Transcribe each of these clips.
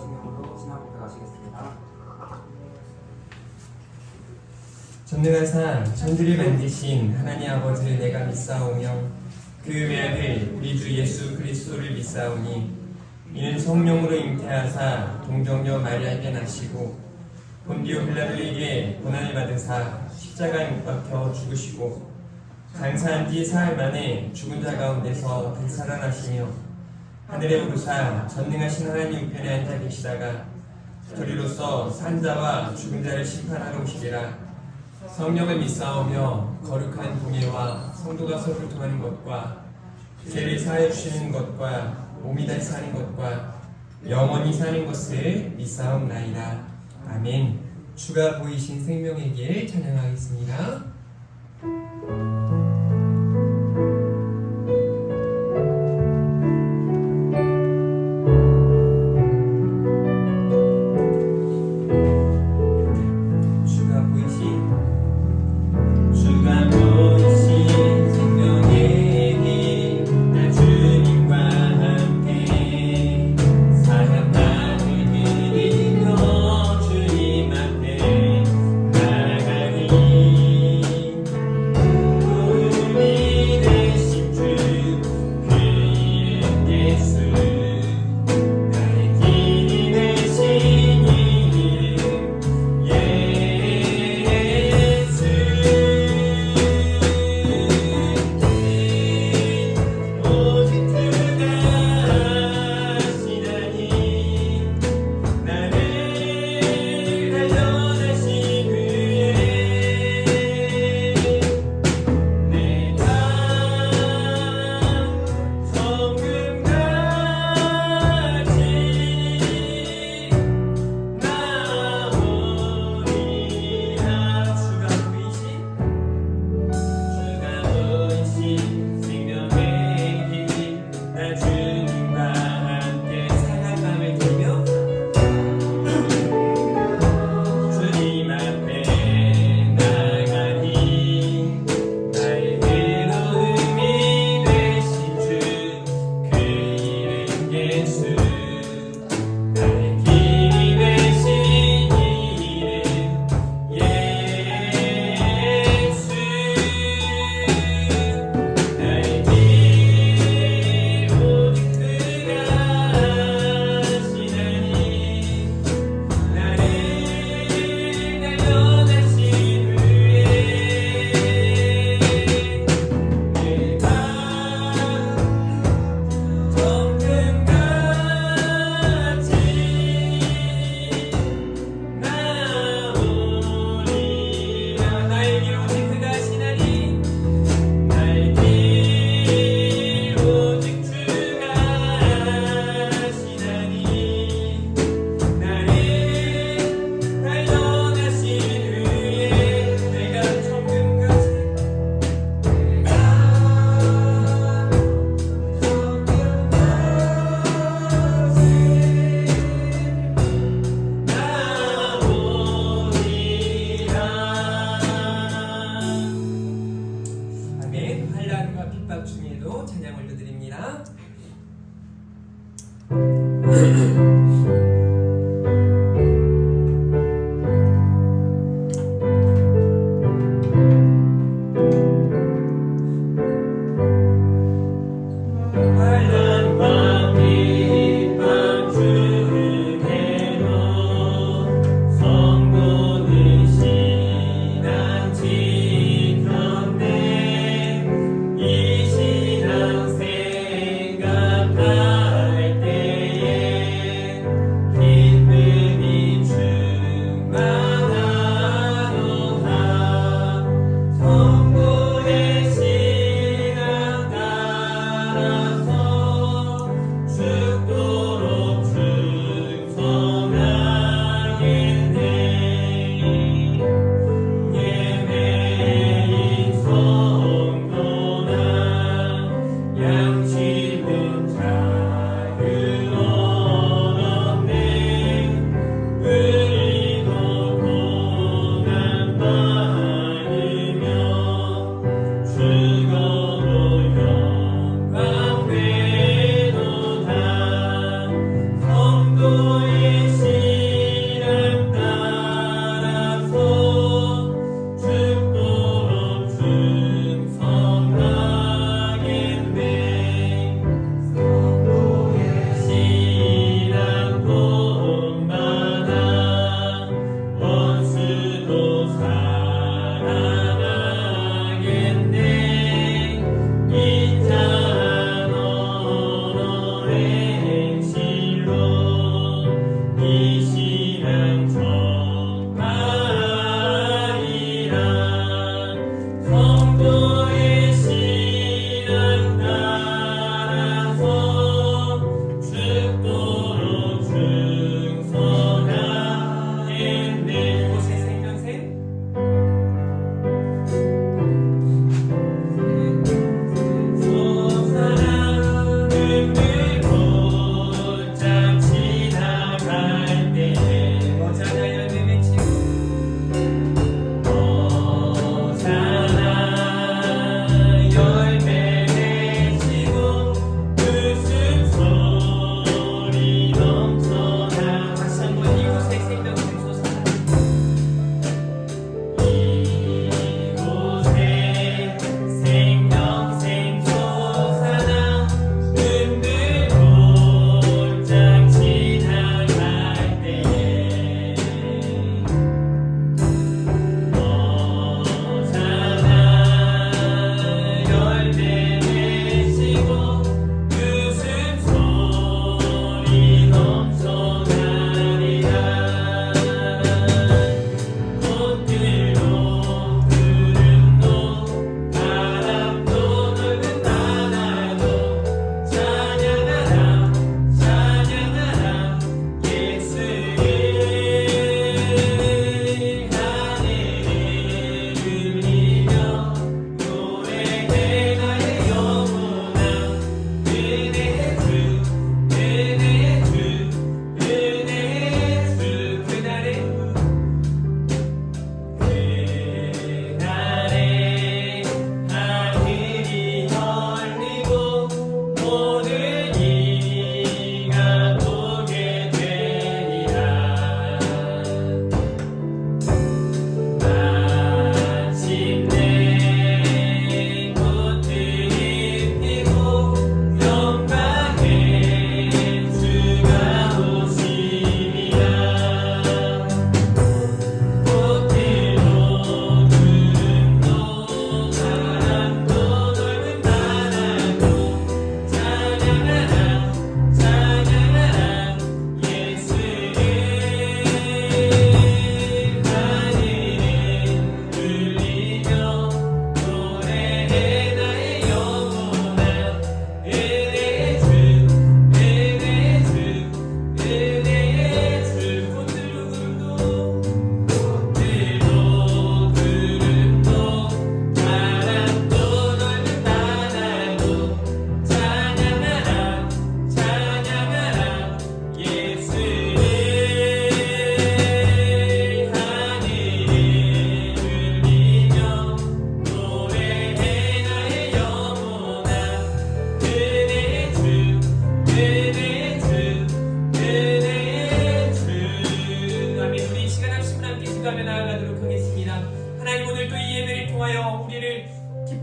증명으로 신앙부터 가시겠습니다. 전능하사 천지를 만드신 하나님 아버지를 내가 믿사오며 그 외아들 우리 주 예수 그리스도를 믿사오니 이는 성령으로 잉태하사 동정녀 마리아에게 나시고 본디오 빌라도에게 고난을 받으사 십자가에 못 박혀 죽으시고 장사한 뒤 사흘 만에 죽은 자 가운데서 되살아나시며 하늘에 오르사 전능하신 하나님 우편에 앉아 계시다가 저리로서 산자와 죽은 자를 심판하러 오시리라. 성령을 믿사오며 거룩한 공예와 성도가 서로 통하는 것과 죄를 사하여 주시는 것과 몸이 다시 사는 것과 영원히 사는 것을 믿사옵나이다. 아멘. 주가 보이신 생명의 길 찬양하겠습니다. 주님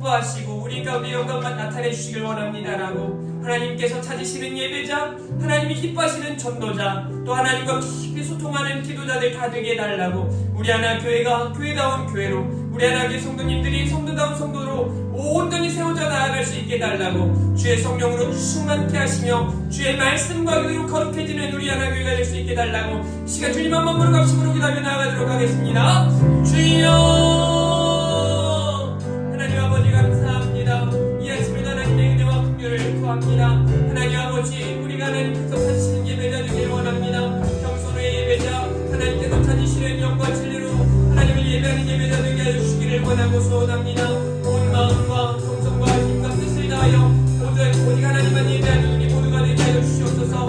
기뻐하시고 우리 가운데 영광만 나타내 주시길 원합니다라고 하나님께서 찾으시는 예배자, 하나님이 기뻐하시는 전도자, 또 하나님과 깊이 소통하는 기도자들 다 되게 해달라고 우리 하나 교회가 교회다운 교회로, 우리 하나님의 성도님들이 성도다운 성도로 온전히 세워져 나아갈 수 있게 해달라고 주의 성령으로 충만케 하시며 주의 말씀과 기도로 거룩해지는 우리 하나 교회가 될 수 있게 해달라고 시간 주님 한 번 부르고 합심으로 기도하며 나아가도록 하겠습니다. 주여 하나님 아버지 감사합니다. 이 아침에 하나님의 은혜와 긍휼을 구합니다. 하나님 아버지 우리가 하나님께서 찾으시는 예배자 되길 원합니다. 평소의 예배자, 하나님께서 찾으시는 영과 진리로 하나님을 예배하는 예배자 되게 해주시기를 원하고 소원합니다. 온 마음과 정성과 힘과 뜻을 다하여 오직 하나님만 예배하는 우리 모두가 되게 하여 주시옵소서.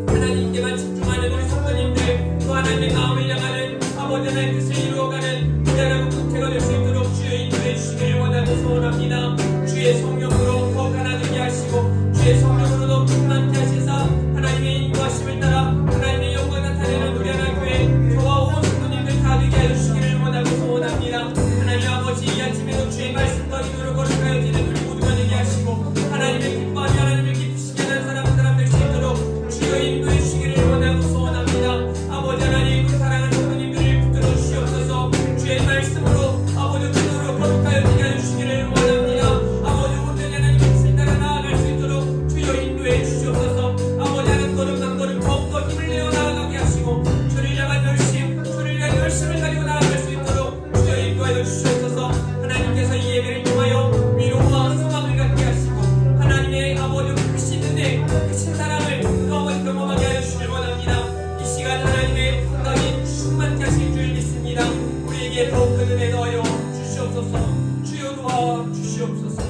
하나님께만 집중하는 우리 성도님들, 또 하나님의 마음을 향하는 아버지 하나님의 뜻을 이루어가는 우리 하나님 국회가 될 수 있도록 주의 인도해 주시기를 원하고 소원합니다. 주의 성령으로 더욱 하나 되게 하시고 주의 성령으로 더욱 충만케 하시사 하나님의 인도하심을 따라 하나님의 영광 나타내는 우리 하나님 교회 저와 온 성도님들 다 되게 하여 주시기를 원하고 소원합니다. 하나님 아버지 이 아침에도 주의 말씀과 기도로 거룩하여 지는 우리 모두가 되게 하시고 하나님의 기뻐하며 하나님을 기쁘시게 하는 사람 될 수 있도록 주여 인도해 주시기를 원하고 소원합니다. 아버지 하나님 그 사랑하는 성도님들을 붙들어 주시옵소서. 주의 말씀으로 아버지 기도로 거룩하여 지게 하여 주시기를 원합니다. 아버지 온전히 하나님의 뜻을 따라 나아갈 수 있도록 주여 인도해 주시옵소서. 아버지 하나님 걸음 한 걸음 더욱더 힘을 내어 나아가게 하시고 주를 향한 열심, 주를 위한 열심을 가지고 나아갈 수 있도록 주여 인도하여 주시옵소서. 하나님께서 이 예배를 통하여 위로와 소망을 갖게 하시고 하나님의 아버지 크신 은혜, 크신 사랑을 또 경험하게 하여 주시길 원합니다. 이 시간 하나님의 풍랑이 충만케 하실 줄 믿습니다. 우리에게 더욱 큰 은혜 더하여 주시옵소서. 주여 도와 주시옵소서.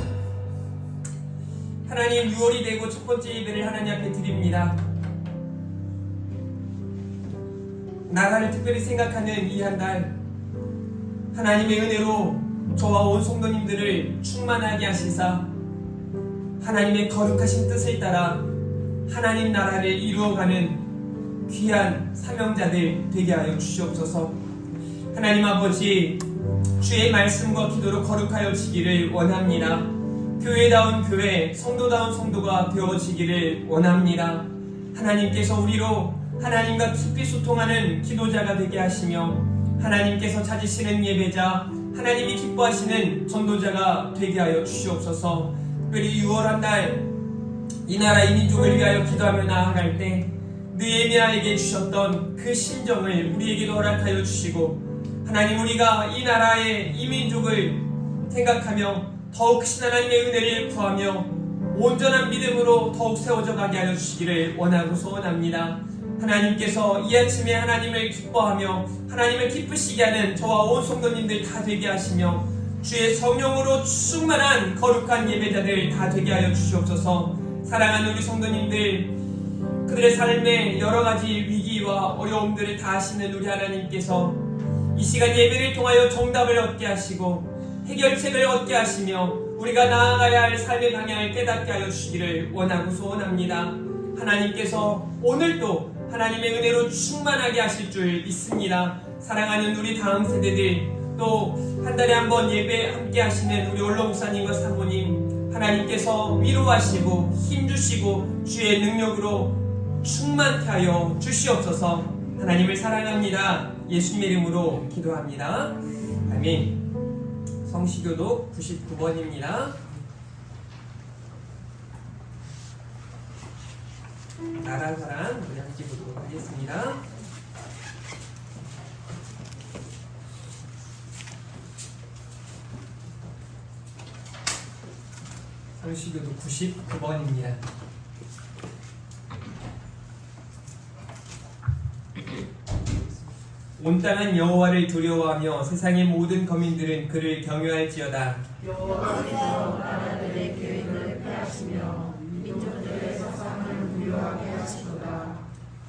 하나님 6월이 되고 첫 번째 예배를 하나님 앞에 드립니다. 나라를 특별히 생각하는 이 한 달 하나님의 은혜로 저와 온 성도님들을 충만하게 하시사 하나님의 거룩하신 뜻을 따라 하나님 나라를 이루어가는 귀한 사명자들 되게 하여 주시옵소서. 하나님 아버지 주의 말씀과 기도로 거룩하여 지기를 원합니다. 교회다운 교회, 성도다운 성도가 되어지기를 원합니다. 하나님께서 우리로 하나님과 깊이 소통하는 기도자가 되게 하시며 하나님께서 찾으시는 예배자, 하나님이 기뻐하시는 전도자가 되게 하여 주시옵소서. 특별히 6월 한 달 이 나라 이 민족을 위하여 기도하며 나아갈 때 느헤미야에게 주셨던 그 심정을 우리에게도 허락하여 주시고 하나님 우리가 이 나라의 이 민족을 생각하며 더욱 크신 하나님의 은혜를 구하며 온전한 믿음으로 더욱 세워져 가게 하여 주시기를 원하고 소원합니다. 하나님께서 이 아침에 하나님을 기뻐하며 하나님을 기쁘시게 하는 저와 온 성도님들 다 되게 하시며 주의 성령으로 충만한 거룩한 예배자들 다 되게 하여 주시옵소서. 사랑하는 우리 성도님들, 그들의 삶에 여러가지 위기와 어려움들을 다 하시는 우리 하나님께서 이 시간 예배를 통하여 정답을 얻게 하시고 해결책을 얻게 하시며 우리가 나아가야 할 삶의 방향을 깨닫게 하여 주시기를 원하고 소원합니다. 하나님께서 오늘도 하나님의 은혜로 충만하게 하실 줄 믿습니다. 사랑하는 우리 다음 세대들, 또 한 달에 한 번 예배 함께 하시는 우리 올로 목사님과 사모님, 하나님께서 위로하시고 힘주시고 주의 능력으로 충만케 하여 주시옵소서. 하나님을 사랑합니다. 예수님의 이름으로 기도합니다. 아멘. 성시교도 99번입니다. 나란사랑 우리 함께 보도록 하겠습니다. 성시교도 99번입니다. 온 땅은 여호와를 두려워하며 세상의 모든 거민들은 그를 경외할지어다. 여호와께서 나라들의 계획을 폐하시며 민족들의 사상을 무효하게 하시도다.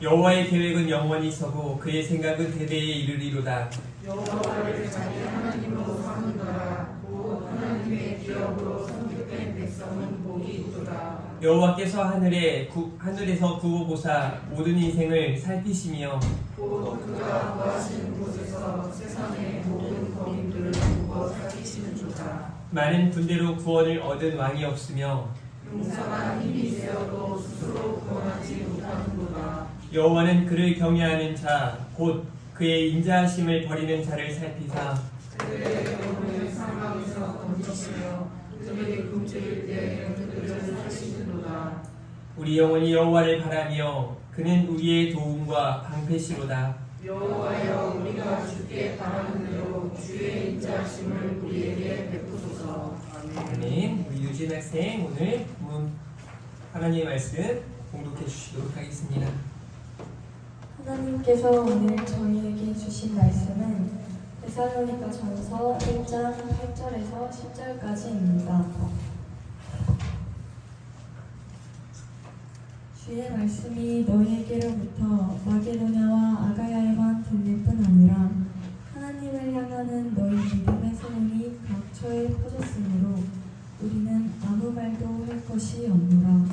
여호와의 계획은 영원히 서고 그의 생각은 대대에 이르리로다. 여호와를 자기 하나님으로 삼는도다. 곧 하나님의 기업으로 선택된 백성은 복이 있도다. 여호와께서 하늘에서 구호보사 모든 인생을 살피시며 곧 그가 거하시는 곳에서 세상의 모든 거민들을 두고 살피시는 도다. 많은 군대로 구원을 얻은 왕이 없으며 용사가 힘이 되어도 스스로 구원하지 못하는도다. 여호와는 그를 경외하는 자 곧 그의 인자하심을 버리는 자를 살피사 그들의 영혼을 사망에서 건지시며 그들의 굶주릴 때 그들을 살리시는도다. 우리 영혼이 여호와를 바라며 그는 우리의 도움과 방패시로다. 여호와여, 우리가 주께 바라는 대로 주의 인자하심을 우리에게 베푸소서. 아멘. 우리 유진 학생 오늘 하나님의 말씀 공독해 주시도록 하겠습니다. 하나님께서 오늘 저희에게 주신 말씀은 데살로니가전서 1장 8절에서 10절까지입니다. 주의 말씀이 너희에게로부터 마게도냐와 아가야에만 들릴 뿐 아니라 하나님을 향하는 너희 믿음의 소문이 각처에 퍼졌으므로 우리는 아무 말도 할 것이 없노라.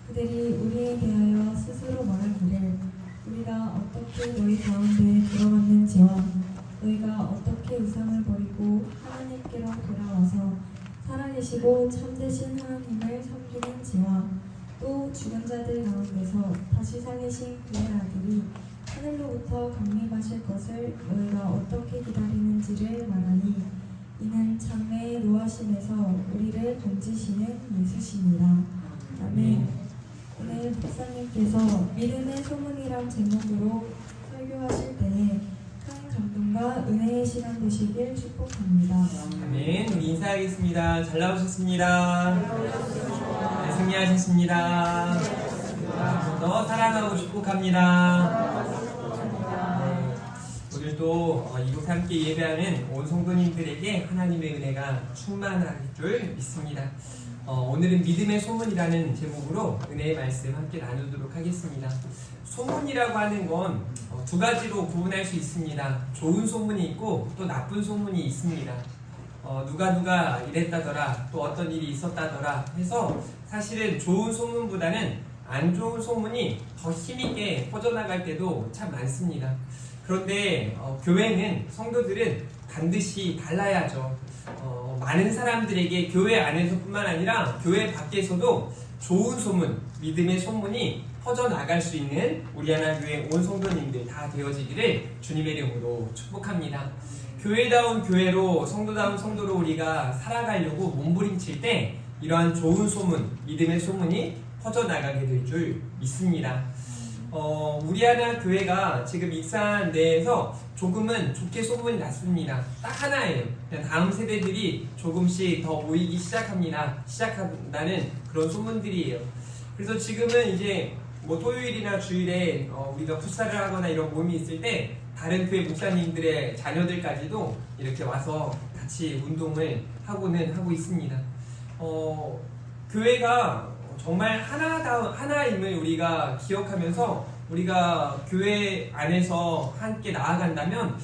그들이 우리에 대하여 스스로 말하기를 우리가 어떻게 너희 가운데 들어갔는지와 너희가 어떻게 우상을 버리고 하나님께로 돌아와서 살아계시고 참되신 하나님을 섬기는지와 또 죽은 자들 가운데서 다시 살리신 그의 아들이 하늘로부터 강림하실 것을 너희가 어떻게 기다리는지를 말하니 이는 장래의 노하심에서 우리를 건지시는 예수시니라. 아멘. 오늘 목사님께서 믿음의 소문이란 제목으로 설교하실 때에 큰 감동과 은혜의 시간 되시길 축복합니다. 아멘. 우리 인사하겠습니다. 잘 나오셨습니다. 네, 승리하셨습니다. 더 사랑하고 축복합니다. 네, 오늘도 이곳에 함께 예배하는 온 성도님들에게 하나님의 은혜가 충만할 줄 믿습니다. 오늘은 믿음의 소문이라는 제목으로 은혜의 말씀 함께 나누도록 하겠습니다. 소문이라고 하는 건 두 가지로 구분할 수 있습니다. 좋은 소문이 있고 또 나쁜 소문이 있습니다. 누가 이랬다더라, 또 어떤 일이 있었다더라 해서 사실은 좋은 소문보다는 안 좋은 소문이 더 힘있게 퍼져나갈 때도 참 많습니다. 그런데 교회는, 성도들은 반드시 달라야죠. 많은 사람들에게 교회 안에서뿐만 아니라 교회 밖에서도 좋은 소문, 믿음의 소문이 퍼져나갈 수 있는 우리 하나교회 온 성도님들 다 되어지기를 주님의 이름으로 축복합니다. 교회다운 교회로, 성도다운 성도로 우리가 살아가려고 몸부림칠 때 이러한 좋은 소문, 믿음의 소문이 퍼져나가게 될 줄 믿습니다. 우리 하나 교회가 지금 익산 내에서 조금은 좋게 소문이 났습니다. 딱 하나예요. 그냥 다음 세대들이 조금씩 더 모이기 시작한다는 그런 소문들이에요. 그래서 지금은 이제 토요일이나 주일에 우리가 풋살을 하거나 이런 모임이 있을 때 다른 교회 목사님들의 자녀들까지도 이렇게 와서 같이 운동을 하고 있습니다. 교회가 정말 하나임을 우리가 기억하면서 우리가 교회 안에서 함께 나아간다면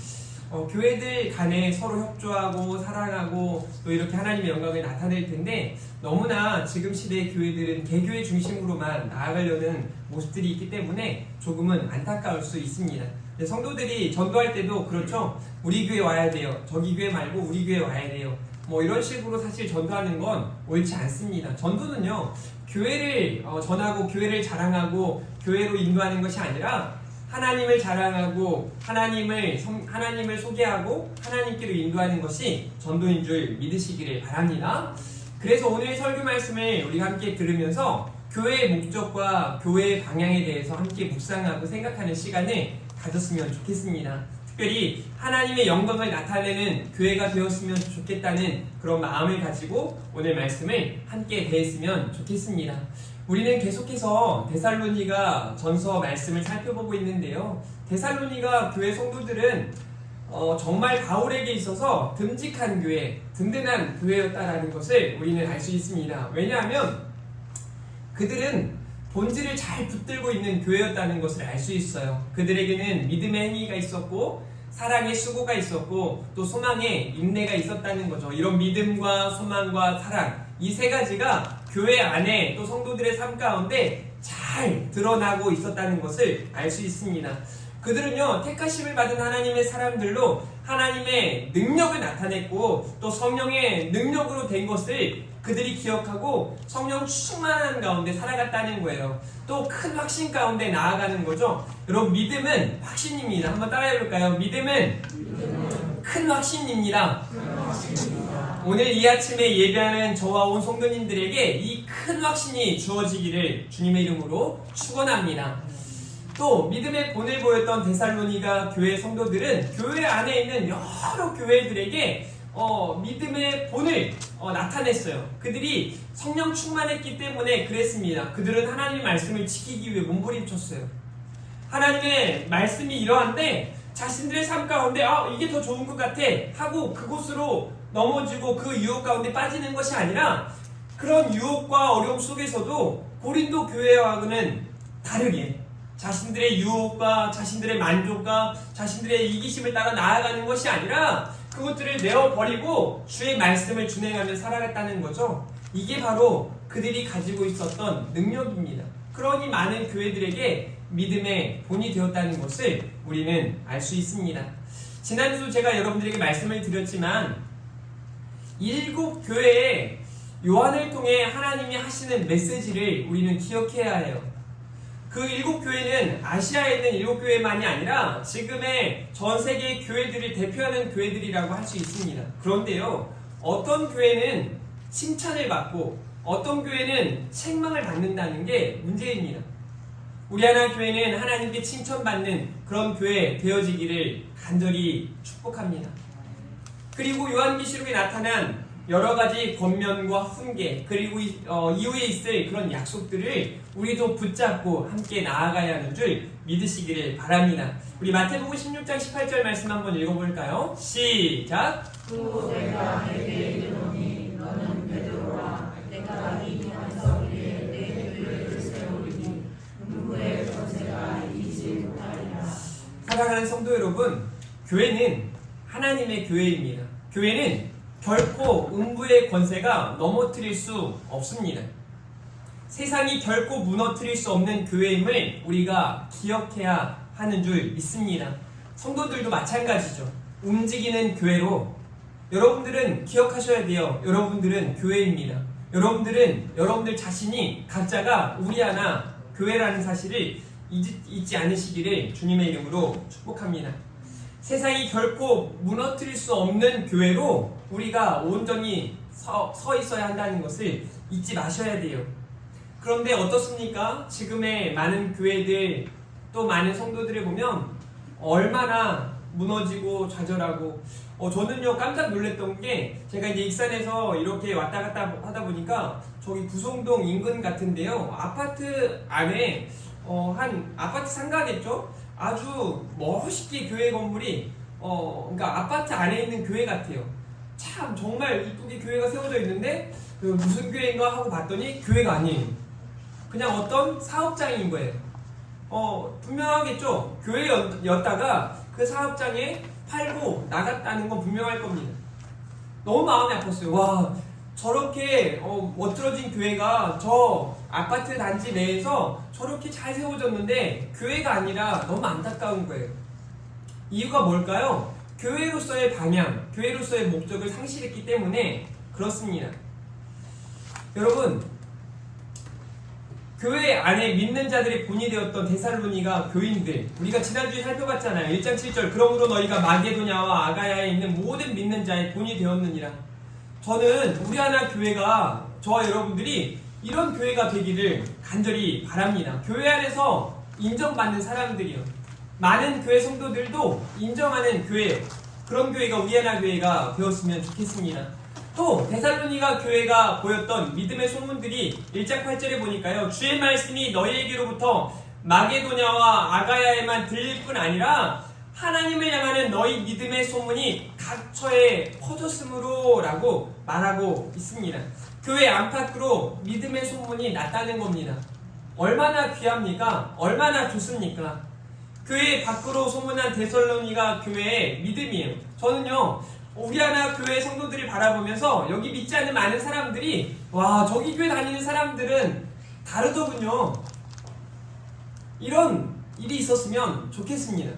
교회들 간에 서로 협조하고 사랑하고 또 이렇게 하나님의 영광을 나타낼 텐데 너무나 지금 시대의 교회들은 개교회 중심으로만 나아가려는 모습들이 있기 때문에 조금은 안타까울 수 있습니다. 성도들이 전도할 때도 그렇죠. 우리 교회 와야 돼요. 저기 교회 말고 우리 교회 와야 돼요. 이런 식으로 사실 전도하는 건 옳지 않습니다. 전도는요, 교회를 전하고 교회를 자랑하고 교회로 인도하는 것이 아니라 하나님을 자랑하고 하나님을 소개하고 하나님께로 인도하는 것이 전도인 줄 믿으시기를 바랍니다. 그래서 오늘 설교 말씀을 우리가 함께 들으면서 교회의 목적과 교회의 방향에 대해서 함께 묵상하고 생각하는 시간을 가졌으면 좋겠습니다. 특별히 하나님의 영광을 나타내는 교회가 되었으면 좋겠다는 그런 마음을 가지고 오늘 말씀을 함께 대했으면 좋겠습니다. 우리는 계속해서 데살로니가 전서 말씀을 살펴보고 있는데요. 데살로니가 교회 성도들은 정말 바울에게 있어서 듬직한 교회, 든든한 교회였다라는 것을 우리는 알 수 있습니다. 왜냐하면 그들은 본질을 잘 붙들고 있는 교회였다는 것을 알 수 있어요. 그들에게는 믿음의 행위가 있었고 사랑의 수고가 있었고 또 소망의 인내가 있었다는 거죠. 이런 믿음과 소망과 사랑, 이 세 가지가 교회 안에 또 성도들의 삶 가운데 잘 드러나고 있었다는 것을 알 수 있습니다. 그들은요, 택하심을 받은 하나님의 사람들로 하나님의 능력을 나타냈고 또 성령의 능력으로 된 것을 그들이 기억하고 성령 충만한 가운데 살아갔다는 거예요. 또 큰 확신 가운데 나아가는 거죠. 여러분, 믿음은 확신입니다. 한번 따라해볼까요? 믿음은 큰 확신입니다. 오늘 이 아침에 예배하는 저와 온 성도님들에게 이 큰 확신이 주어지기를 주님의 이름으로 축원합니다. 또 믿음의 본을 보였던 데살로니가 교회 성도들은 교회 안에 있는 여러 교회들에게 믿음의 본을 나타냈어요. 그들이 성령 충만했기 때문에 그랬습니다. 그들은 하나님의 말씀을 지키기 위해 몸부림쳤어요. 하나님의 말씀이 이러한데 자신들의 삶 가운데 이게 더 좋은 것 같아 하고 그곳으로 넘어지고 그 유혹 가운데 빠지는 것이 아니라 그런 유혹과 어려움 속에서도 고린도 교회와는 다르게 자신들의 유혹과 자신들의 만족과 자신들의 이기심을 따라 나아가는 것이 아니라 그것들을 내어버리고 주의 말씀을 준행하며 살아갔다는 거죠. 이게 바로 그들이 가지고 있었던 능력입니다. 그러니 많은 교회들에게 믿음의 본이 되었다는 것을 우리는 알 수 있습니다. 지난주도 제가 여러분들에게 말씀을 드렸지만 7 교회에 요한을 통해 하나님이 하시는 메시지를 우리는 기억해야 해요. 그 7 교회는 아시아에 있는 7 교회만이 아니라 지금의 전 세계 교회들을 대표하는 교회들이라고 할 수 있습니다. 그런데요, 어떤 교회는 칭찬을 받고 어떤 교회는 책망을 받는다는 게 문제입니다. 우리 하나 교회는 하나님께 칭찬받는 그런 교회 되어지기를 간절히 축복합니다. 그리고 요한계시록에 나타난 여러 가지 권면과 훈계, 그리고 이후에 있을 그런 약속들을 우리도 붙잡고 함께 나아가야 하는 줄 믿으시기를 바랍니다. 우리 마태복음 16장 18절 말씀 한번 읽어볼까요? 시작! 또 내가 내게 이르노니 너는 베드로라. 내가 이 반석 위에 내 교회를 세우리니 음부의 권세가 이기지 못하리라. 사랑하는 성도 여러분, 교회는 하나님의 교회입니다. 교회는 결코 음부의 권세가 넘어뜨릴 수 없습니다. 세상이 결코 무너뜨릴 수 없는 교회임을 우리가 기억해야 하는 줄 믿습니다. 성도들도 마찬가지죠. 움직이는 교회로 여러분들은 기억하셔야 돼요. 여러분들은 교회입니다. 여러분들은 여러분들 자신이 각자가 우리 하나 교회라는 사실을 잊지 않으시기를 주님의 이름으로 축복합니다. 세상이 결코 무너뜨릴 수 없는 교회로 우리가 온전히 서 있어야 한다는 것을 잊지 마셔야 돼요. 그런데 어떻습니까? 지금의 많은 교회들 또 많은 성도들을 보면 얼마나 무너지고 좌절하고 저는요 깜짝 놀랐던 게 제가 이제 익산에서 이렇게 왔다 갔다 하다 보니까 저기 구성동 인근 같은데요, 아파트 안에 한 아파트 상가겠죠? 아주 멋있게 교회 건물이 그러니까 아파트 안에 있는 교회 같아요. 참 정말 이쁘게 교회가 세워져 있는데 무슨 교회인가 하고 봤더니 교회가 아니에요. 그냥 어떤 사업장인 거예요. 분명하겠죠? 교회였다가 그 사업장에 팔고 나갔다는 건 분명할 겁니다. 너무 마음이 아팠어요. 와, 저렇게 멋들어진 교회가 저 아파트 단지 내에서 저렇게 잘 세워졌는데 교회가 아니라 너무 안타까운 거예요. 이유가 뭘까요? 교회로서의 방향, 교회로서의 목적을 상실했기 때문에 그렇습니다. 여러분, 교회 안에 믿는 자들의 본이 되었던 데살로니가 교인들, 우리가 지난주에 살펴봤잖아요. 1장 7절, 그러므로 너희가 마게도냐와 아가야에 있는 모든 믿는 자의 본이 되었느니라. 저는 우리 하나 교회가, 저와 여러분들이 이런 교회가 되기를 간절히 바랍니다. 교회 안에서 인정받는 사람들이요, 많은 교회 성도들도 인정하는 교회, 그런 교회가 우리 하나 교회가 되었으면 좋겠습니다. 또 데살로니가 교회가 보였던 믿음의 소문들이 1장 8절에 보니까요, 주의 말씀이 너희에게로부터 마게도냐와 아가야에만 들릴 뿐 아니라 하나님을 향하는 너희 믿음의 소문이 각처에 퍼졌으므로 라고 말하고 있습니다. 교회 안팎으로 믿음의 소문이 났다는 겁니다. 얼마나 귀합니까? 얼마나 좋습니까? 교회 밖으로 소문난 데살로니가 교회의 믿음이에요. 저는요, 우리 하나 교회 성도들을 바라보면서 여기 믿지 않는 많은 사람들이 와, 저기 교회 다니는 사람들은 다르더군요. 이런 일이 있었으면 좋겠습니다.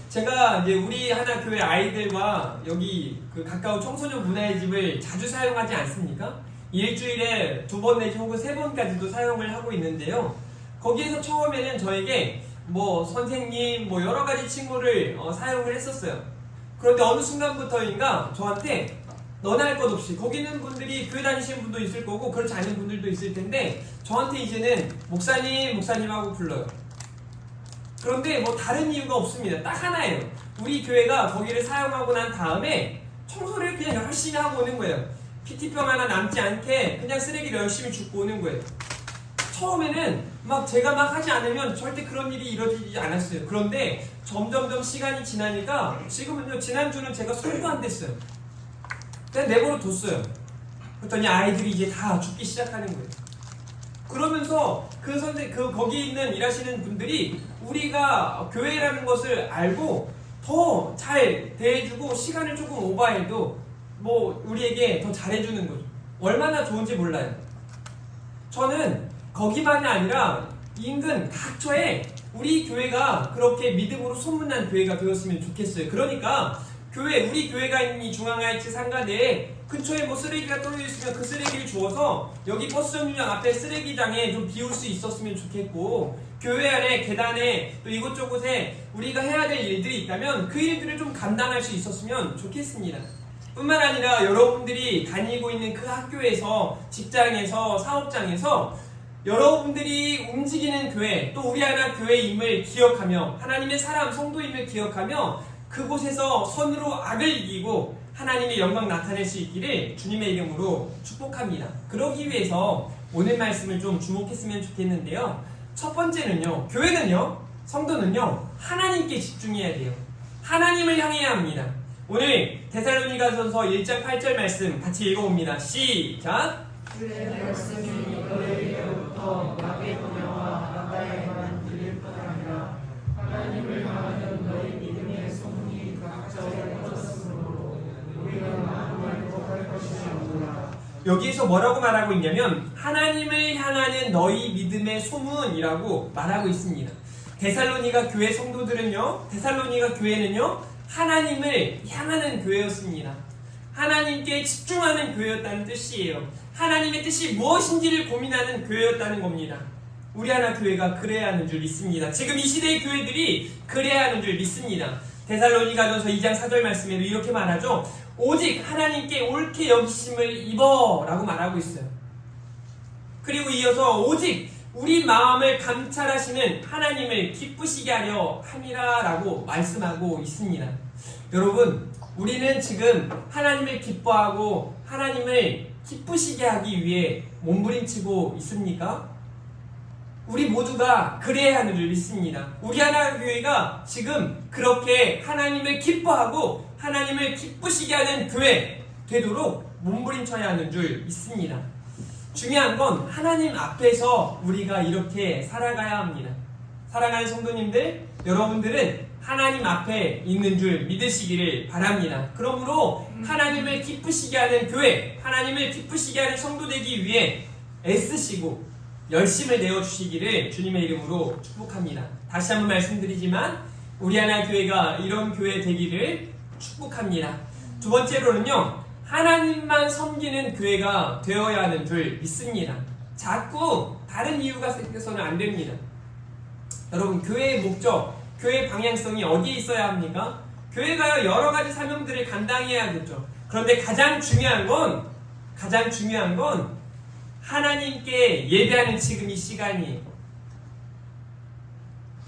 제가 이제 우리 하나 교회 아이들과 여기 그 가까운 청소년 문화의 집을 자주 사용하지 않습니까? 일주일에 2번 내지 혹은 3번까지도 사용을 하고 있는데요. 거기에서 처음에는 저에게 뭐 선생님 뭐 여러 가지 친구를 사용을 했었어요. 그런데 어느 순간부터인가 저한테 너나 할 것 없이, 거기 있는 분들이 교회 다니시는 분도 있을 거고 그렇지 않은 분들도 있을 텐데 저한테 이제는 목사님, 목사님하고 불러요. 그런데 뭐 다른 이유가 없습니다. 딱 하나예요. 우리 교회가 거기를 사용하고 난 다음에 청소를 그냥 열심히 하고 오는 거예요. PT병 하나 남지 않게 그냥 쓰레기를 열심히 줍고 오는 거예요. 처음에는 막 제가 막 하지 않으면 절대 그런 일이 이루어지지 않았어요. 그런데 점점점 시간이 지나니까 지금은요, 지난주는 제가 손도 안 댔어요. 그냥 내버려 뒀어요. 그랬더니 아이들이 이제 다 죽기 시작하는 거예요. 그러면서 거기 있는 일하시는 분들이 우리가 교회라는 것을 알고 더 잘 대해주고 시간을 조금 오버해도 뭐 우리에게 더 잘해주는 거죠. 얼마나 좋은지 몰라요. 저는 거기만이 아니라 인근 각처에 우리 교회가 그렇게 믿음으로 소문난 교회가 되었으면 좋겠어요. 그러니까 우리 교회가 있는 이 중앙아이츠 상가대에 근처에 뭐 쓰레기가 떨어져 있으면 그 쓰레기를 주워서 여기 버스 정류장 앞에 쓰레기장에 좀 비울 수 있었으면 좋겠고, 교회 안에 계단에 또 이곳저곳에 우리가 해야 될 일들이 있다면 그 일들을 좀 감당할 수 있었으면 좋겠습니다. 뿐만 아니라 여러분들이 다니고 있는 그 학교에서, 직장에서, 사업장에서 여러분들이 움직이는 교회, 또 우리 하나 교회임을 기억하며 하나님의 사람, 성도임을 기억하며 그곳에서 선으로 악을 이기고 하나님의 영광 나타낼 수 있기를 주님의 이름으로 축복합니다. 그러기 위해서 오늘 말씀을 좀 주목했으면 좋겠는데요. 첫 번째는요, 교회는요, 성도는요, 하나님께 집중해야 돼요. 하나님을 향해야 합니다. 오늘 데살로니가전서 1장 8절 말씀 같이 읽어봅니다. 시작! 주의 말씀이 너희에게로부터 마게도냐와 아가야에만 들릴 뿐 아니라 하나님을 향하는 너희 믿음의 소문이 각처에 퍼졌으므로 우리가 마음을 독할 것이 아니라. 여기에서 뭐라고 말하고 있냐면 하나님을 향하는 너희 믿음의 소문이라고 말하고 있습니다. 데살로니가 교회 성도들은요, 데살로니가 교회는요, 하나님을 향하는 교회였습니다. 하나님께 집중하는 교회였다는 뜻이에요. 하나님의 뜻이 무엇인지를 고민하는 교회였다는 겁니다. 우리 하나 교회가 그래야 하는 줄 믿습니다. 지금 이 시대의 교회들이 그래야 하는 줄 믿습니다. 데살로니가전서 2장 4절 말씀에도 이렇게 말하죠. 오직 하나님께 옳게 여기심을 입어 라고 말하고 있어요. 그리고 이어서 오직 우리 마음을 감찰하시는 하나님을 기쁘시게 하려 함이라 라고 말씀하고 있습니다. 여러분, 우리는 지금 하나님을 기뻐하고 하나님을 기쁘시게 하기 위해 몸부림치고 있습니까? 우리 모두가 그래야 하는 줄 믿습니다. 우리 하나 교회가 지금 그렇게 하나님을 기뻐하고 하나님을 기쁘시게 하는 교회 되도록 몸부림쳐야 하는 줄 믿습니다. 중요한 건 하나님 앞에서 우리가 이렇게 살아가야 합니다. 사랑하는 성도님들, 여러분들은 하나님 앞에 있는 줄 믿으시기를 바랍니다. 그러므로 하나님을 기쁘시게 하는 교회, 하나님을 기쁘시게 하는 성도 되기 위해 애쓰시고 열심을 내어주시기를 주님의 이름으로 축복합니다. 다시 한번 말씀드리지만 우리 하나 교회가 이런 교회 되기를 축복합니다. 두 번째로는요, 하나님만 섬기는 교회가 되어야 하는 줄 믿습니다. 자꾸 다른 이유가 생겨서는 안 됩니다. 여러분, 교회의 목적, 교회의 방향성이 어디에 있어야 합니까? 교회가요, 여러 가지 사명들을 감당해야겠죠. 그런데 가장 중요한 건 하나님께 예배하는 지금 이 시간이에요.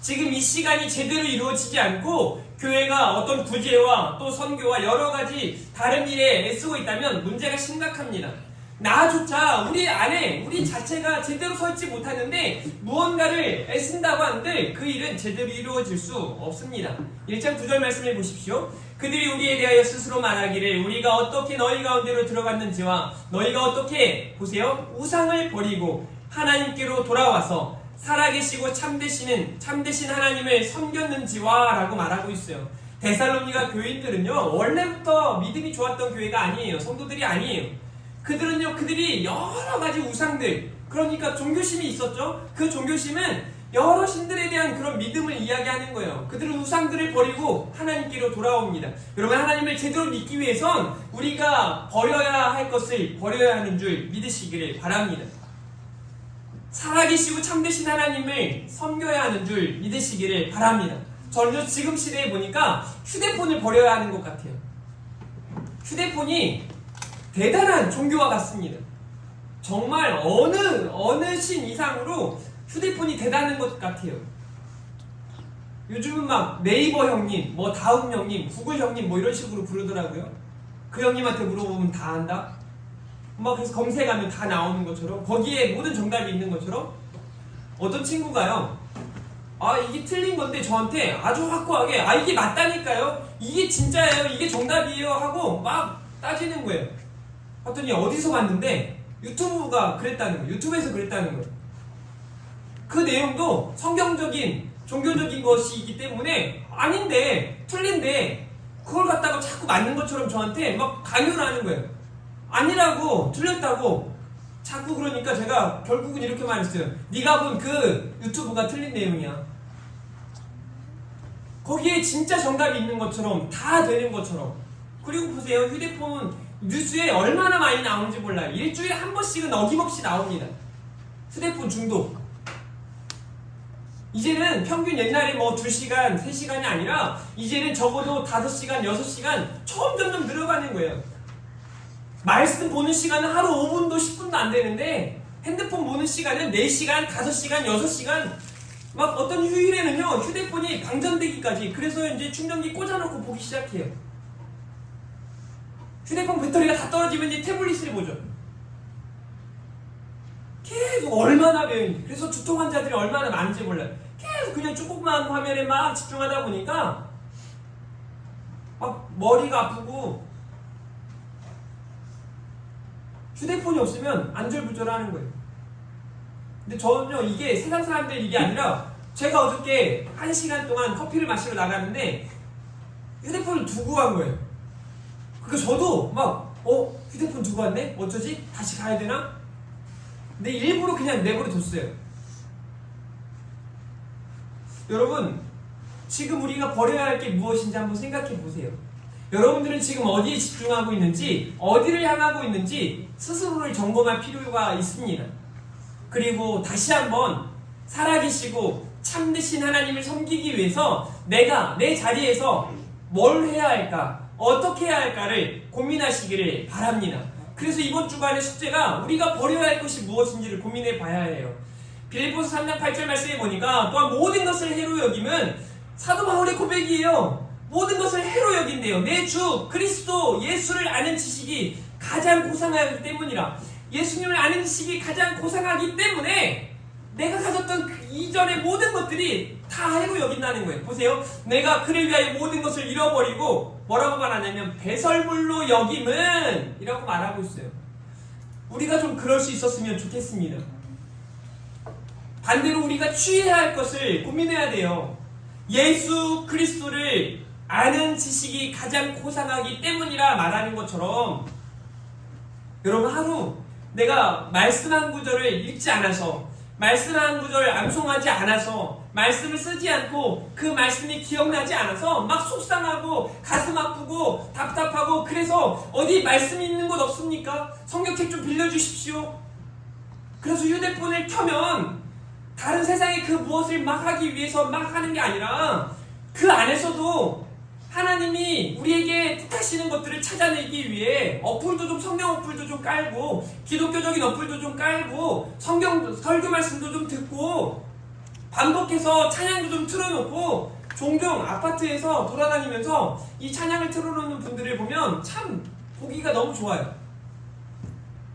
지금 이 시간이 제대로 이루어지지 않고 교회가 어떤 부재와 또 선교와 여러 가지 다른 일에 애쓰고 있다면 문제가 심각합니다. 나조차 우리 안에 우리 자체가 제대로 서 있지 못하는데 무언가를 애쓴다고 하는데 그 일은 제대로 이루어질 수 없습니다. 1장 9절 말씀해 보십시오. 그들이 우리에 대하여 스스로 말하기를 우리가 어떻게 너희 가운데로 들어갔는지와 너희가 어떻게, 보세요, 우상을 버리고 하나님께로 돌아와서 살아계시고 참되신 하나님을 섬겼는지와 라고 말하고 있어요. 데살로니가 교인들은요, 원래부터 믿음이 좋았던 교회가 아니에요. 성도들이 아니에요. 그들이 여러 가지 우상들, 그러니까 종교심이 있었죠. 그 종교심은 여러 신들에 대한 그런 믿음을 이야기하는 거예요. 그들은 우상들을 버리고 하나님께로 돌아옵니다. 여러분, 하나님을 제대로 믿기 위해선 우리가 버려야 할 것을 버려야 하는 줄 믿으시기를 바랍니다. 살아계시고 참되신 하나님을 섬겨야 하는 줄 믿으시기를 바랍니다. 저는 지금 시대에 보니까 휴대폰을 버려야 하는 것 같아요. 휴대폰이 대단한 종교와 같습니다. 정말 어느 신 이상으로 휴대폰이 대단한 것 같아요. 요즘은 막 네이버 형님, 뭐 다음 형님, 구글 형님 뭐 이런 식으로 부르더라고요. 그 형님한테 물어보면 다 안다? 막 그래서 검색하면 다 나오는 것처럼, 거기에 모든 정답이 있는 것처럼. 어떤 친구가요, 아 이게 틀린 건데 저한테 아주 확고하게 이게 맞다니까요, 이게 진짜예요, 이게 정답이에요 하고 막 따지는 거예요. 봤더니 어디서 봤는데 유튜브가 그랬다는 거예요. 유튜브에서 그랬다는 거예요. 그 내용도 성경적인 종교적인 것이기 때문에 아닌데, 틀린데 그걸 갖다가 자꾸 맞는 것처럼 저한테 막 강요를 하는 거예요. 아니라고, 틀렸다고 자꾸. 그러니까 제가 결국은 이렇게 말했어요. 네가 본 그 유튜브가 틀린 내용이야. 거기에 진짜 정답이 있는 것처럼, 다 되는 것처럼. 그리고 보세요, 휴대폰 뉴스에 얼마나 많이 나오는지 몰라요. 일주일에 한 번씩은 어김없이 나옵니다. 휴대폰 중독. 이제는 평균 옛날에 뭐 2시간, 3시간이 아니라 이제는 적어도 5시간, 6시간 점점 늘어가는 거예요. 말씀 보는 시간은 하루 5분도 10분도 안 되는데 핸드폰 보는 시간은 4시간, 5시간, 6시간. 막 어떤 휴일에는요, 휴대폰이 방전되기까지. 그래서 이제 충전기 꽂아놓고 보기 시작해요. 휴대폰 배터리가 다 떨어지면 이제 태블릿을 보죠. 계속 얼마나 배우니. 그래서 두통 환자들이 얼마나 많은지 몰라요. 계속 그냥 조그만 화면에 막 집중하다 보니까 막 머리가 아프고, 휴대폰이 없으면 안절부절하는 거예요. 근데 저는요, 이게 세상 사람들 이게 아니라, 제가 어저께 1시간 동안 커피를 마시러 나가는데 휴대폰을 두고 간 거예요. 그러니까 저도 막 휴대폰 두고 왔네? 어쩌지? 다시 가야 되나? 근데 일부러 그냥 내버려 뒀어요. 여러분, 지금 우리가 버려야 할 게 무엇인지 한번 생각해 보세요. 여러분들은 지금 어디에 집중하고 있는지, 어디를 향하고 있는지 스스로를 점검할 필요가 있습니다. 그리고 다시 한번 살아계시고 참되신 하나님을 섬기기 위해서 내가 내 자리에서 뭘 해야 할까, 어떻게 해야 할까를 고민하시기를 바랍니다. 그래서 이번 주간의 숙제가 우리가 버려야 할 것이 무엇인지를 고민해 봐야 해요. 빌립보서 3장 8절 말씀에 보니까, 또한 모든 것을 해로 여김은 사도 바울의 고백이에요. 모든 것을 해로 여긴대요. 내 주 그리스도 예수를 아는 지식이 가장 고상하기 때문이라. 예수님을 아는 지식이 가장 고상하기 때문에 내가 가졌던 그 이전의 모든 것들이 다 해로 여긴다는 거예요. 보세요, 내가 그를 위하여 모든 것을 잃어버리고 뭐라고 말하냐면 배설물로 여김은 이라고 말하고 있어요. 우리가 좀 그럴 수 있었으면 좋겠습니다. 반대로 우리가 취해야 할 것을 고민해야 돼요. 예수 그리스도를 아는 지식이 가장 고상하기 때문이라 말하는 것처럼, 여러분, 하루 내가 말씀 한 구절을 읽지 않아서, 말씀 한 구절 암송하지 않아서, 말씀을 쓰지 않고 그 말씀이 기억나지 않아서 막 속상하고 가슴 아프고 답답하고, 그래서 어디 말씀이 있는 곳 없습니까? 성경책 좀 빌려주십시오. 그래서 휴대폰을 켜면 다른 세상의 그 무엇을 막 하기 위해서 막 하는 게 아니라, 그 안에서도 하나님이 우리에게 뜻하시는 것들을 찾아내기 위해 어플도 좀, 성경 어플도 좀 깔고, 기독교적인 어플도 좀 깔고, 성경 설교 말씀도 좀 듣고, 반복해서 찬양도 좀 틀어놓고, 종종 아파트에서 돌아다니면서 이 찬양을 틀어놓는 분들을 보면 참 보기가 너무 좋아요.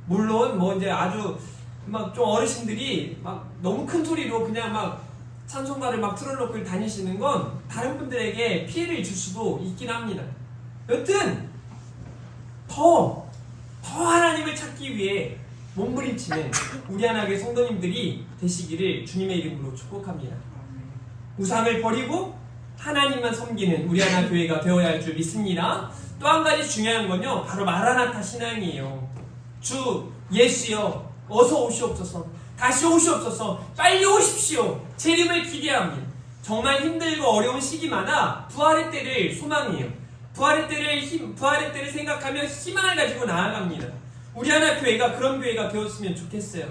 물론 뭐 이제 아주 막 좀 어르신들이 막 너무 큰 소리로 그냥 막 찬송가를 막 틀어놓고 다니시는 건 다른 분들에게 피해를 줄 수도 있긴 합니다. 여튼 더 하나님을 찾기 위해 몸부림치는 우리 하나님의 성도님들이 되시기를 주님의 이름으로 축복합니다. 우상을 버리고 하나님만 섬기는 우리 하나 교회가 되어야 할 줄 믿습니다. 또 한 가지 중요한 건요, 바로 마라나타 신앙이에요. 주 예수여 어서 오시옵소서. 다시 오시옵소서. 빨리 오십시오. 재림을 기대합니다. 정말 힘들고 어려운 시기마다 부활의 때를 소망해요. 부활의 때를 생각하며 희망을 가지고 나아갑니다. 우리 하나 교회가 그런 교회가 되었으면 좋겠어요.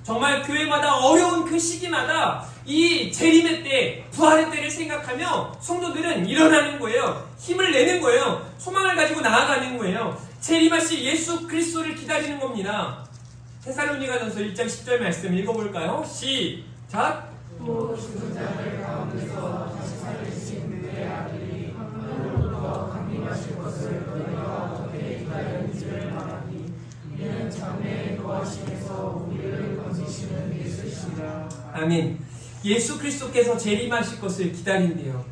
정말 교회마다 어려운 그 시기마다 이 재림의 때, 부활의 때를 생각하며 성도들은 일어나는 거예요. 힘을 내는 거예요. 소망을 가지고 나아가는 거예요. 재림하실 예수 그리스도를 기다리는 겁니다. 데살로니가전서 1장 10절 말씀 읽어볼까요? 시작! 또 죽은 자들 가운데서 다시 살리신 그의 아들이 하늘로부터 강림하실 것을 너희가 어떻게 기다리는지를 말하니 이는 장래에 거하심에서 우리를 건지시는 예수시라. 아멘. 예수 그리스도께서 재림하실 것을 기다린대요.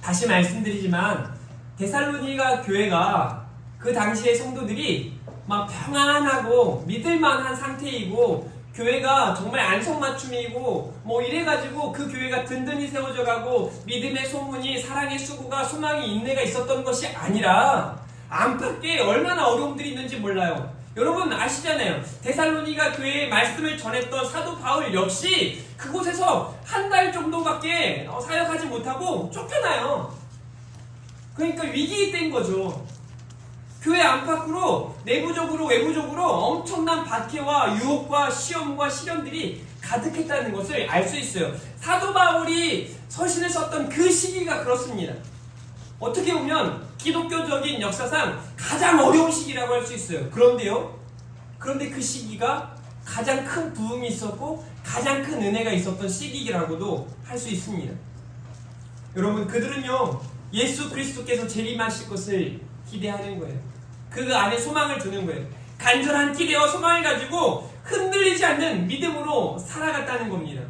다시 말씀드리지만 데살로니가 교회가 그 당시의 성도들이 막 평안하고 믿을만한 상태이고 교회가 정말 안성맞춤이고 뭐 이래가지고 그 교회가 든든히 세워져 가고 믿음의 소문이, 사랑의 수고가, 소망이, 인내가 있었던 것이 아니라 안팎에 얼마나 어려움들이 있는지 몰라요. 여러분 아시잖아요. 데살로니가 교회에 말씀을 전했던 사도 바울 역시 그곳에서 한 달 정도밖에 사역하지 못하고 쫓겨나요. 그러니까 위기에 뗀 거죠. 교회 안팎으로 내부적으로 외부적으로 엄청난 박해와 유혹과 시험과 시련들이 가득했다는 것을 알 수 있어요. 사도 바울이 서신을 썼던 그 시기가 그렇습니다. 어떻게 보면 기독교적인 역사상 가장 어려운 시기라고 할 수 있어요. 그런데 그 시기가 가장 큰 부흥이 있었고 가장 큰 은혜가 있었던 시기라고도 할 수 있습니다. 여러분 그들은요 예수 그리스도께서 재림하실 것을 기대하는 거예요. 그 안에 소망을 두는 거예요. 간절한 기대와 소망을 가지고 흔들리지 않는 믿음으로 살아갔다는 겁니다.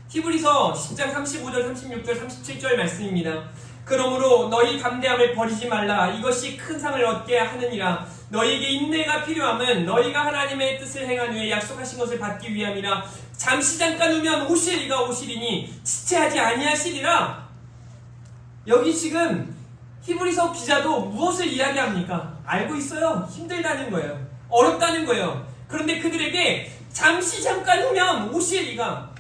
히브리서 10장 35절, 36절, 37절 말씀입니다. 그러므로 너희 담대함을 버리지 말라. 이것이 큰 상을 얻게 하느니라. 너희에게 인내가 필요함은 너희가 하나님의 뜻을 행한 후에 약속하신 것을 받기 위함이라. 잠시 잠깐 후면 오시리가 오시리니 지체하지 아니하시리라. 여기 지금 히브리서 기자도 무엇을 이야기합니까? 알고 있어요. 힘들다는 거예요. 어렵다는 거예요. 그런데 그들에게 잠시 잠깐 후면 오시리가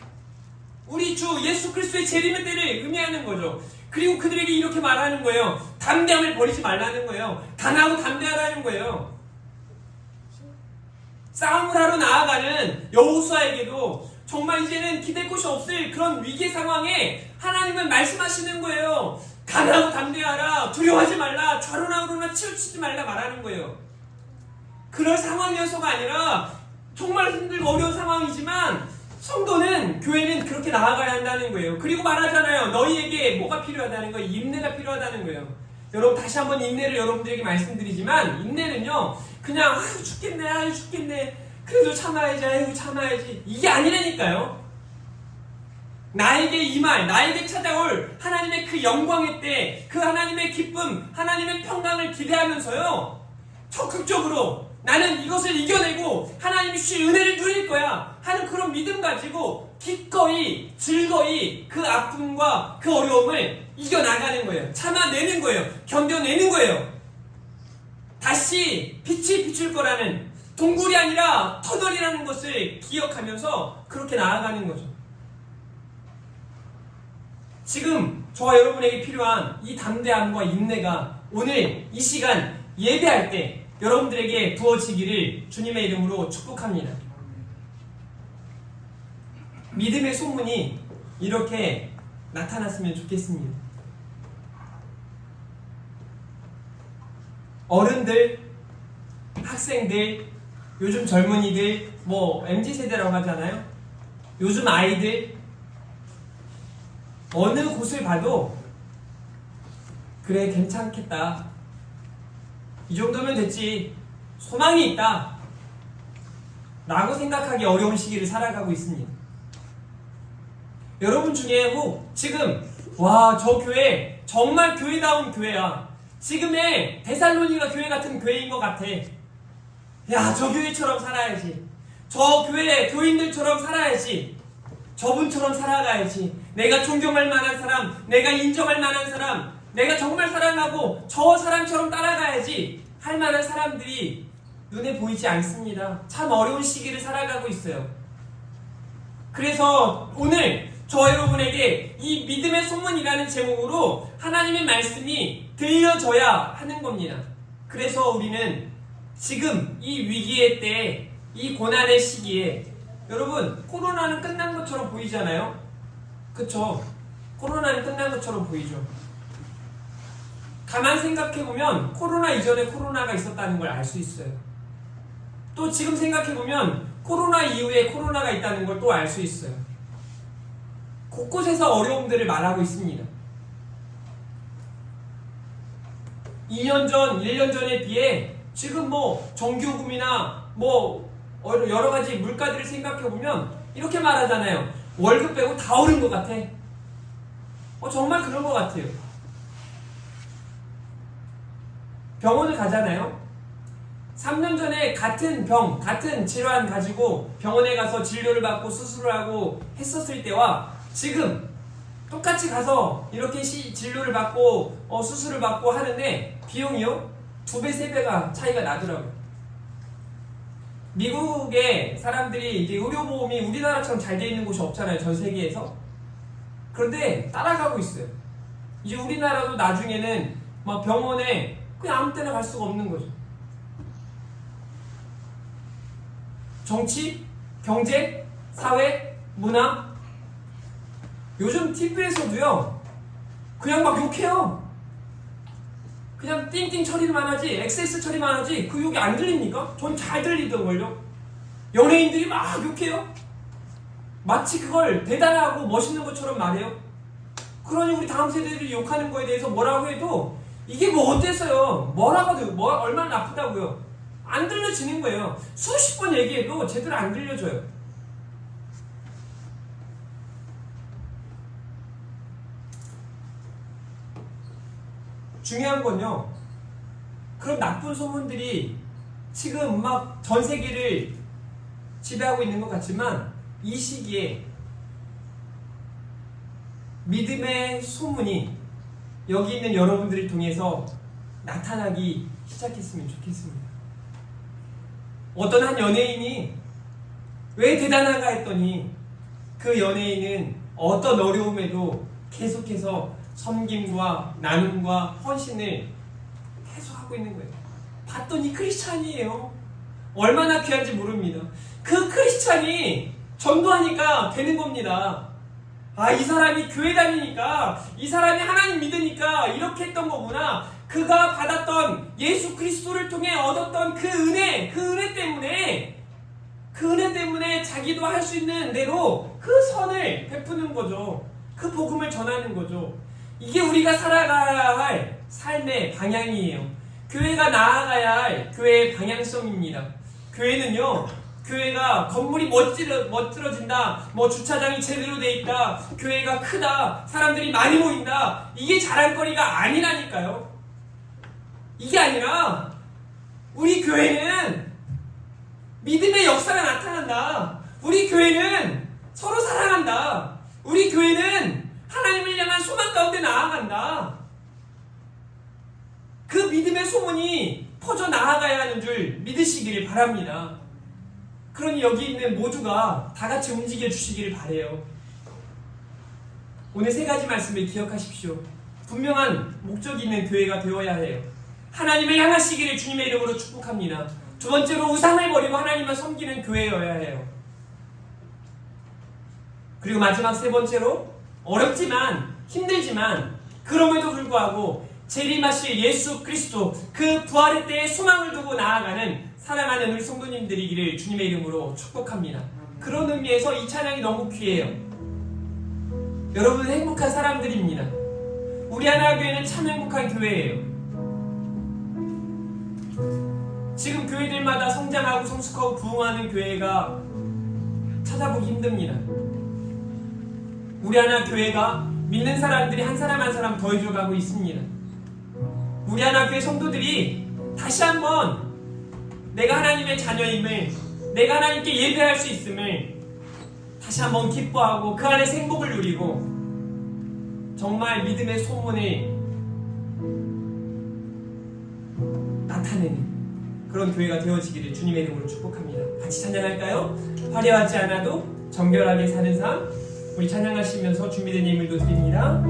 우리 주 예수 그리스도의 재림의 때를 의미하는 거죠. 그리고 그들에게 이렇게 말하는 거예요. 담대함을 버리지 말라는 거예요. 강하고 담대하라는 거예요. 싸움을 하러 나아가는 여호수아에게도 정말 이제는 기댈 곳이 없을 그런 위기 상황에 하나님은 말씀하시는 거예요. 강하고 담대하라. 두려워하지 말라. 좌로나 우로나 치우치지 말라 말하는 거예요. 그럴 상황이어서가 아니라 정말 힘들고 어려운 상황이지만 성도는, 교회는 그렇게 나아가야 한다는 거예요. 그리고 말하잖아요. 너희에게 뭐가 필요하다는 거예요? 인내가 필요하다는 거예요. 여러분 다시 한번 인내를 여러분들에게 말씀드리지만 인내는요 그냥 죽겠네 그래도 참아야지 이게 아니라니까요. 나에게 임할, 나에게 찾아올 하나님의 그 영광의 때, 그 하나님의 기쁨, 하나님의 평강을 기대하면서요 적극적으로 나는 이것을 이겨내고 하나님이 주신 은혜를 누릴 거야 하는 그런 믿음 가지고 기꺼이 즐거이 그 아픔과 그 어려움을 이겨나가는 거예요. 참아내는 거예요. 견뎌내는 거예요. 다시 빛이 비출 거라는, 동굴이 아니라 터널이라는 것을 기억하면서 그렇게 나아가는 거죠. 지금 저와 여러분에게 필요한 이 담대함과 인내가 오늘 이 시간 예배할 때 여러분들에게 부어지기를 주님의 이름으로 축복합니다. 믿음의 소문이 이렇게 나타났으면 좋겠습니다. 어른들, 학생들, 요즘 젊은이들, MZ세대라고 하잖아요. 요즘 아이들, 어느 곳을 봐도 그래 괜찮겠다, 이 정도면 됐지, 소망이 있다 라고 생각하기 어려운 시기를 살아가고 있습니다. 여러분 중에 지금 저 교회 정말 교회다운 교회야, 지금의 데살로니가 교회 같은 교회인 것 같아, 야 저 교회처럼 살아야지, 저 교회 교인들처럼 살아야지, 저분처럼 살아가야지, 내가 존경할 만한 사람, 내가 인정할 만한 사람, 내가 정말 사랑하고 저 사람처럼 따라가야지 할 만한 사람들이 눈에 보이지 않습니다. 참 어려운 시기를 살아가고 있어요. 그래서 오늘 저 여러분에게 이 믿음의 소문이라는 제목으로 하나님의 말씀이 들려져야 하는 겁니다. 그래서 우리는 지금 이 위기의 때에, 이 고난의 시기에, 여러분 코로나는 끝난 것처럼 보이잖아요. 그쵸? 코로나는 끝난 것처럼 보이죠. 가만 생각해보면 코로나 이전에 코로나가 있었다는 걸 알 수 있어요. 또 지금 생각해보면 코로나 이후에 코로나가 있다는 걸 또 알 수 있어요. 곳곳에서 어려움들을 말하고 있습니다. 2년 전, 1년 전에 비해 지금 전기요금이나 여러 가지 물가들을 생각해보면 이렇게 말하잖아요. 월급 빼고 다 오른 것 같아. 정말 그런 것 같아요. 병원을 가잖아요. 3년 전에 같은 병, 같은 질환 가지고 병원에 가서 진료를 받고 수술을 하고 했었을 때와 지금 똑같이 가서 이렇게 진료를 받고 수술을 받고 하는데 비용이요? 2배, 3배가 차이가 나더라고요. 미국의 사람들이 이제 의료보험이 우리나라처럼 잘 돼 있는 곳이 없잖아요. 전 세계에서. 그런데 따라가고 있어요. 이제 우리나라도 나중에는 막 병원에 그냥 아무 때나 갈 수가 없는 거죠. 정치, 경제, 사회, 문화. 요즘 TV에서도요, 그냥 막 욕해요. 그냥 띵띵 처리만 하지, XS 처리만 하지, 그 욕이 안 들립니까? 전 잘 들리더걸요. 연예인들이 막 욕해요. 마치 그걸 대단하고 멋있는 것처럼 말해요. 그러니 우리 다음 세대들이 욕하는 거에 대해서 뭐라고 해도 이게 뭐 어땠어요? 뭐라고 해도 얼마나 나쁘다고요? 안 들려지는 거예요. 수십 번 얘기해도 제대로 안 들려져요. 중요한 건요, 그런 나쁜 소문들이 지금 막 전 세계를 지배하고 있는 것 같지만 이 시기에 믿음의 소문이 여기 있는 여러분들을 통해서 나타나기 시작했으면 좋겠습니다. 어떤 한 연예인이 왜 대단한가 했더니 그 연예인은 어떤 어려움에도 계속해서 섬김과 나눔과 헌신을 계속하고 있는 거예요. 봤더니 크리스찬이에요. 얼마나 귀한지 모릅니다. 그 크리스찬이 전도하니까 되는 겁니다. 이 사람이 교회 다니니까, 이 사람이 하나님 믿으니까 이렇게 했던 거구나. 그가 받았던 예수 그리스도를 통해 얻었던 그 은혜 때문에 자기도 할 수 있는 대로 그 선을 베푸는 거죠. 그 복음을 전하는 거죠. 이게 우리가 살아가야 할 삶의 방향이에요. 교회가 나아가야 할 교회의 방향성입니다. 교회는요, 교회가 건물이 멋들어진다, 주차장이 제대로 돼 있다, 교회가 크다, 사람들이 많이 모인다, 이게 자랑거리가 아니라니까요. 이게 아니라 우리 교회는 믿음의 역사가 나타난다. 우리 교회는 서로 사랑한다. 우리 교회는 하나님을 향한 소망 가운데 나아간다. 그 믿음의 소문이 퍼져 나아가야 하는 줄 믿으시기를 바랍니다. 그러니 여기 있는 모두가 다 같이 움직여 주시기를 바라요. 오늘 3가지 말씀을 기억하십시오. 분명한 목적이 있는 교회가 되어야 해요. 하나님을 향하시기를 주님의 이름으로 축복합니다. 2번째로 우상을 버리고 하나님을 섬기는 교회여야 해요. 그리고 마지막 3번째로 어렵지만 힘들지만 그럼에도 불구하고 재림하실 예수 그리스도 그 부활의 때에 소망을 두고 나아가는 사랑하는 우리 성도님들이기를 주님의 이름으로 축복합니다. 그런 의미에서 이 찬양이 너무 귀해요. 여러분은 행복한 사람들입니다. 우리 하나교회는 참 행복한 교회예요. 지금 교회들마다 성장하고 성숙하고 부흥하는 교회가 찾아보기 힘듭니다. 우리 하나 교회가 믿는 사람들이 한 사람 한 사람 더해져가고 있습니다. 우리 하나 교회 성도들이 다시 한번 내가 하나님의 자녀임을, 내가 하나님께 예배할 수 있음을 다시 한번 기뻐하고 그 안에서 행복을 누리고 정말 믿음의 소문을 나타내는 그런 교회가 되어지기를 주님의 이름으로 축복합니다. 같이 찬양할까요? 화려하지 않아도 정결하게 사는 삶, 우리 찬양하시면서 준비된 예물도 드립니다.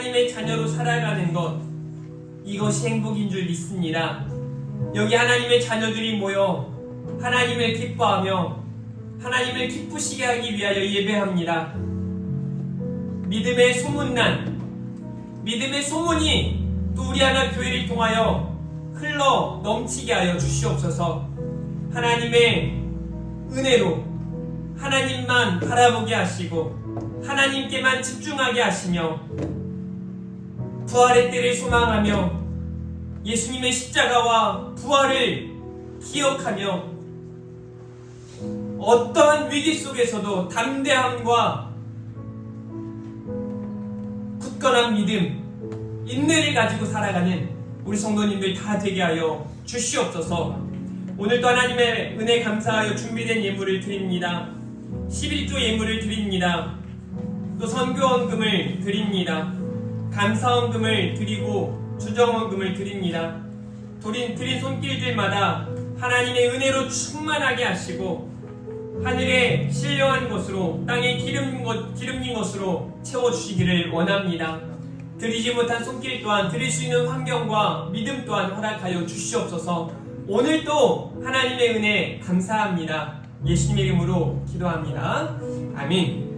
하나님의 자녀로 살아가는 것, 이것이 행복인 줄 믿습니다. 여기 하나님의 자녀들이 모여 하나님을 기뻐하며 하나님을 기쁘시게 하기 위하여 예배합니다. 믿음의 소문이 또 우리 하나 교회를 통하여 흘러 넘치게 하여 주시옵소서. 하나님의 은혜로 하나님만 바라보게 하시고 하나님께만 집중하게 하시며 부활의 때를 소망하며 예수님의 십자가와 부활을 기억하며 어떠한 위기 속에서도 담대함과 굳건한 믿음, 인내를 가지고 살아가는 우리 성도님들 다 되게 하여 주시옵소서. 오늘도 하나님의 은혜 감사하여 준비된 예물을 드립니다. 11조 예물을 드립니다. 또 선교원금을 드립니다. 감사원금을 드리고 주정원금을 드립니다. 드린 손길들마다 하나님의 은혜로 충만하게 하시고 하늘에 신령한 것으로 땅에 기름진 것으로 채워주시기를 원합니다. 드리지 못한 손길 또한 드릴 수 있는 환경과 믿음 또한 허락하여 주시옵소서. 오늘도 하나님의 은혜 감사합니다. 예수님의 이름으로 기도합니다. 아멘.